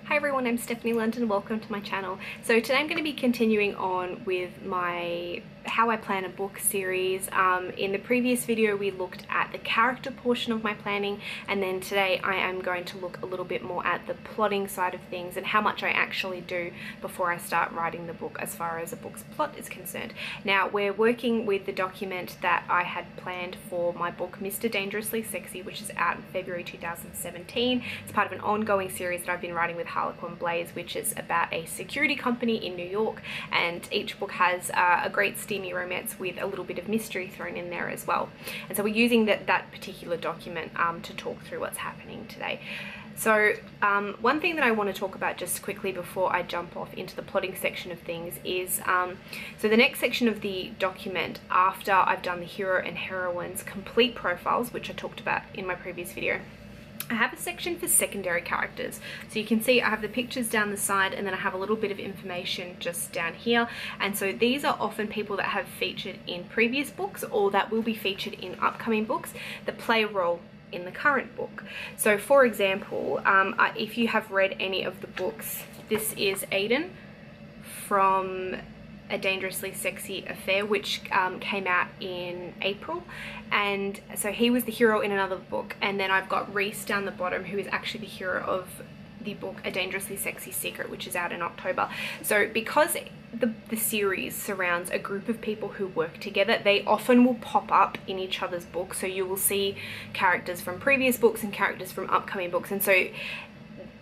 Hi everyone, I'm Stephanie London. Welcome to my channel. So today I'm going to be continuing on with my how I plan a book series. In the previous video we looked at the character portion of my planning, and then today I am going to look a little bit more at the plotting side of things and how much I actually do before I start writing the book as far as a book's plot is concerned. Now we're working with the document that I had planned for my book Mr. Dangerously Sexy, which is out in February 2017. It's part of an ongoing series that I've been writing with Harlequin Blaze, which is about a security company in New York, and each book has a great steamy romance with a little bit of mystery thrown in there as well. And so we're using that particular document to talk through what's happening today. So one thing that I want to talk about just quickly before I jump off into the plotting section of things is, so the next section of the document, after I've done the hero and heroine's complete profiles, which I talked about in my previous video, I have a section for secondary characters. So you can see I have the pictures down the side, and then I have a little bit of information just down here. And so these are often people that have featured in previous books or that will be featured in upcoming books that play a role in the current book. So for example, if you have read any of the books, this is Aiden from A Dangerously Sexy Affair, which came out in April, and so he was the hero in another book. And then I've got Reese down the bottom, who is actually the hero of the book A Dangerously Sexy Secret, which is out in October. So because the series surrounds a group of people who work together, they often will pop up in each other's books. So you will see characters from previous books and characters from upcoming books. And so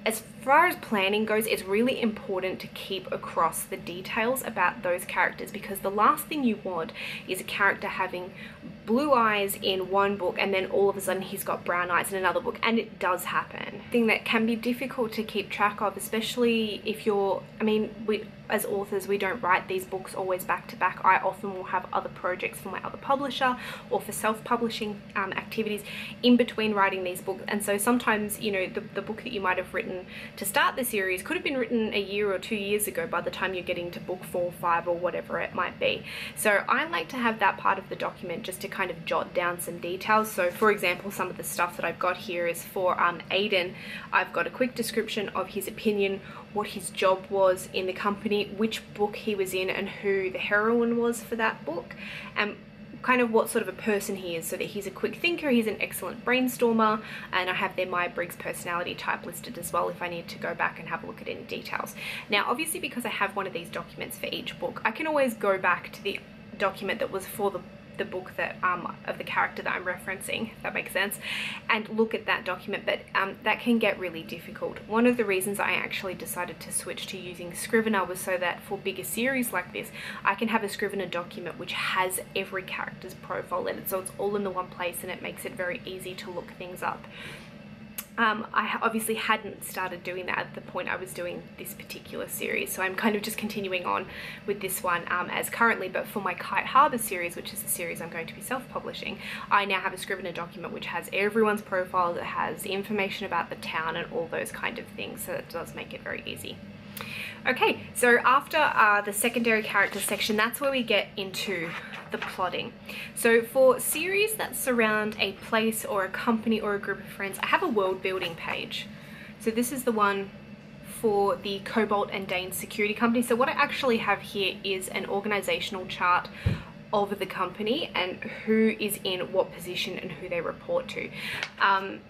as far as planning goes, it's really important to keep across the details about those characters, because the last thing you want is a character having blue eyes in one book and then all of a sudden he's got brown eyes in another book, and it does happen. Thing that can be difficult to keep track of, especially if you're, we as authors, we don't write these books always back to back. I often will have other projects for my other publisher or for self-publishing activities in between writing these books. And so sometimes, you know, the book that you might have written to start the series could have been written a year or 2 years ago by the time you're getting to book 4 or 5 or whatever it might be. So I like to have that part of the document just to kind of jot down some details. So for example, some of the stuff that I've got here is for Aiden. I've got a quick description of his opinion, what his job was in the company, which book he was in, and who the heroine was for that book, and kind of what sort of a person he is, so that he's a quick thinker, he's an excellent brainstormer, and I have their Myers-Briggs personality type listed as well if I need to go back and have a look at any details. Now obviously, because I have one of these documents for each book, I can always go back to the document that was for the book that of the character that I'm referencing, if that makes sense, and look at that document. But that can get really difficult. One of the reasons I actually decided to switch to using Scrivener was so that for bigger series like this, I can have a Scrivener document which has every character's profile in it, so it's all in the one place and it makes it very easy to look things up. I obviously hadn't started doing that at the point I was doing this particular series, so I'm kind of just continuing on with this one as currently. But for my Kite Harbour series, which is the series I'm going to be self-publishing, I now have a Scrivener document which has everyone's profile, it has information about the town and all those kind of things, so it does make it very easy. Okay, so after the secondary character section, that's where we get into the plotting. So for series that surround a place or a company or a group of friends, I have a world building page. So this is the one for the Cobalt and Dane security company. So what I actually have here is an organizational chart of the company and who is in what position and who they report to.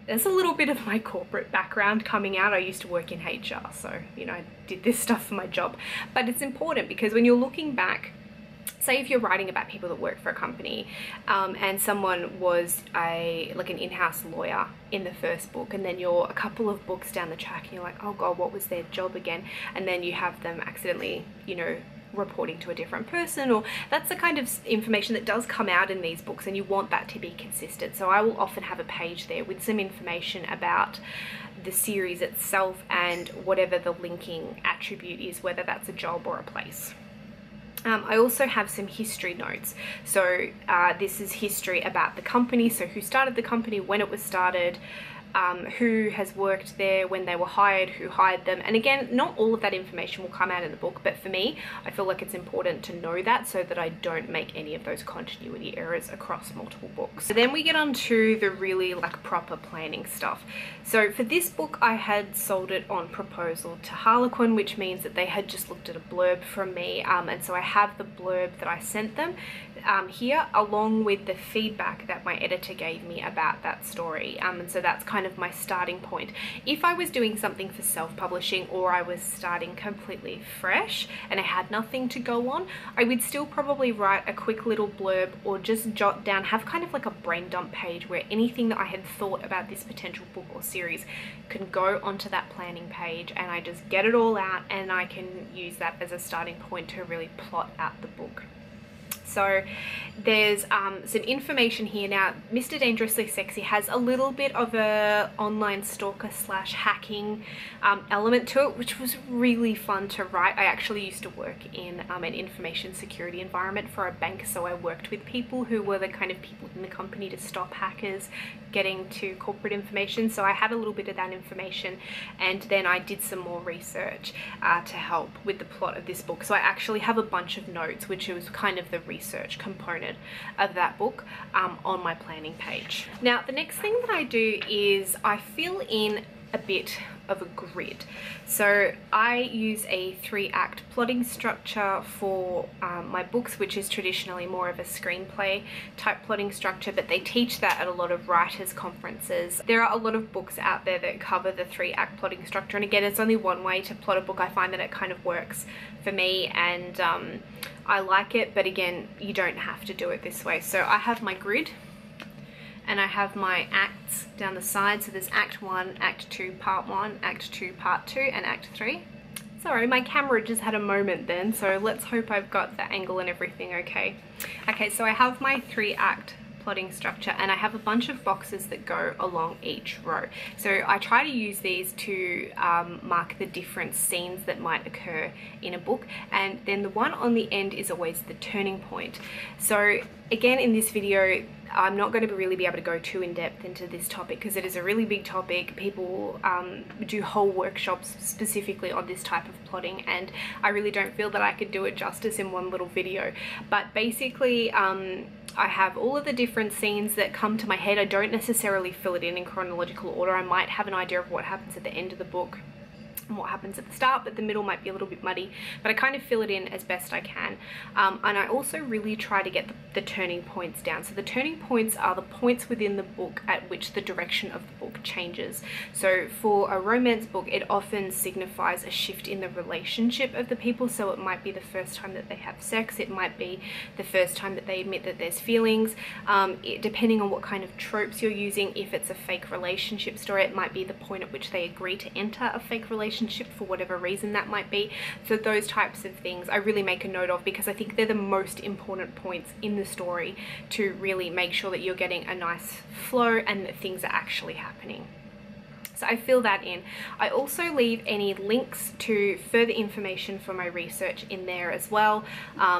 There's a little bit of my corporate background coming out. I used to work in HR, so you know, I did this stuff for my job. But it's important because when you're looking back, say if you're writing about people that work for a company and someone was like an in-house lawyer in the first book, and then you're a couple of books down the track and you're like, oh god, what was their job again? And then you have them accidentally, you know, reporting to a different person, or that's the kind of information that does come out in these books, and you want that to be consistent. So I will often have a page there with some information about the series itself and whatever the linking attribute is, whether that's a job or a place. I also have some history notes. So this is history about the company, so who started the company, when it was started, who has worked there, when they were hired, who hired them. And again, not all of that information will come out in the book, but for me, I feel like it's important to know that so that I don't make any of those continuity errors across multiple books. So then we get on to the really like proper planning stuff. So for this book, I had sold it on proposal to Harlequin, which means that they had just looked at a blurb from me, and so I have the blurb that I sent them here, along with the feedback that my editor gave me about that story, and so that's kind of my starting point. If I was doing something for self-publishing, or I was starting completely fresh and I had nothing to go on, I would still probably write a quick little blurb, or just jot down, have kind of like a brain dump page where anything that I had thought about this potential book or series can go onto that planning page, and I just get it all out, and I can use that as a starting point to really plot out the book. So there's some information here. Now, Mr. Dangerously Sexy has a little bit of a online stalker slash hacking element to it, which was really fun to write. I actually used to work in an information security environment for a bank, so I worked with people who were the kind of people in the company to stop hackers getting to corporate information. So I had a little bit of that information, and then I did some more research to help with the plot of this book. So I actually have a bunch of notes, which was kind of the research component of that book, on my planning page. Now, the next thing that I do is I fill in a bit of a grid. So I use a 3-act plotting structure for my books, which is traditionally more of a screenplay type plotting structure, but they teach that at a lot of writers' conferences. There are a lot of books out there that cover the 3-act plotting structure, and again, it's only one way to plot a book. I find that it kind of works for me, and I like it, but again, you don't have to do it this way. So I have my grid, and I have my acts down the side. So there's Act 1, Act 2, Part 1, Act 2, Part 2, and Act 3. Sorry, my camera just had a moment then, so let's hope I've got the angle and everything okay. Okay, so I have my 3-act plotting structure, and I have a bunch of boxes that go along each row. So I try to use these to mark the different scenes that might occur in a book, and then the one on the end is always the turning point. So again, in this video, I'm not going to really be able to go too in depth into this topic because it is a really big topic. People do whole workshops specifically on this type of plotting, and I really don't feel that I could do it justice in one little video. But basically, I have all of the different scenes that come to my head. I don't necessarily fill it in chronological order. I might have an idea of what happens at the end of the book and what happens at the start, but the middle might be a little bit muddy, but I kind of fill it in as best I can. And I also really try to get the turning points down. So the turning points are the points within the book at which the direction of the book changes. So for a romance book, it often signifies a shift in the relationship of the people. So it might be the first time that they have sex, it might be the first time that they admit that there's feelings, depending on what kind of tropes you're using. If it's a fake relationship story, it might be the point at which they agree to enter a fake relationship for whatever reason that might be. So those types of things I really make a note of, because I think they're the most important points in the story to really make sure that you're getting a nice flow and that things are actually happening. So I fill that in. I also leave any links to further information for my research in there as well.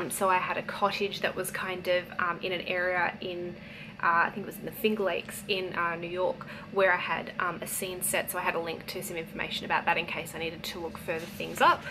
So I had a cottage that was kind of in an area in I think it was in the Finger Lakes in New York, where I had a scene set, so I had a link to some information about that in case I needed to look further things up.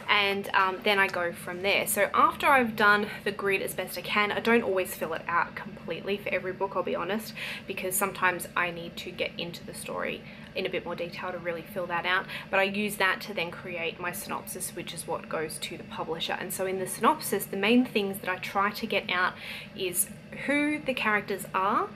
And then I go from there. So after I've done the grid as best I can, I don't always fill it out completely for every book, I'll be honest, because sometimes I need to get into the story in a bit more detail to really fill that out. But I use that to then create my synopsis, which is what goes to the publisher. And so in the synopsis, the main things that I try to get out is who the characters are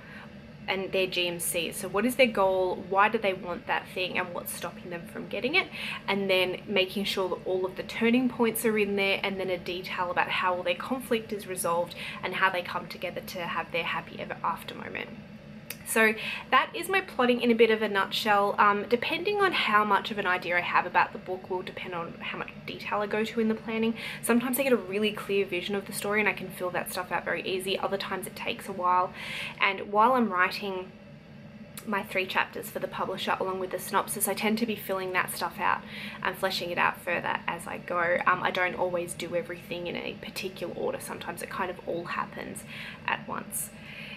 and their GMC. So what is their goal, why do they want that thing, and what's stopping them from getting it, and then making sure that all of the turning points are in there, and then a detail about how all their conflict is resolved and how they come together to have their happy ever after moment. So that is my plotting in a bit of a nutshell. Depending on how much of an idea I have about the book will depend on how much detail I go to in the planning. Sometimes I get a really clear vision of the story and I can fill that stuff out very easy. Other times it takes a while. And while I'm writing my 3 chapters for the publisher along with the synopsis, I tend to be filling that stuff out and fleshing it out further as I go. I don't always do everything in a particular order. Sometimes it kind of all happens at once.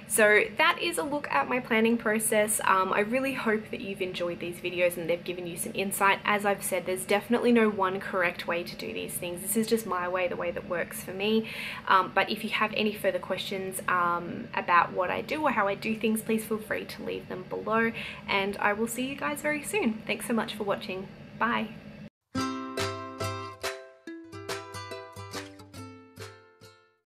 So that is a look at my planning process. I really hope that you've enjoyed these videos and they've given you some insight. As I've said, there's definitely no one correct way to do these things. This is just my way, the way that works for me. But if you have any further questions about what I do or how I do things, please feel free to leave them below, and I will see you guys very soon. Thanks so much for watching. Bye.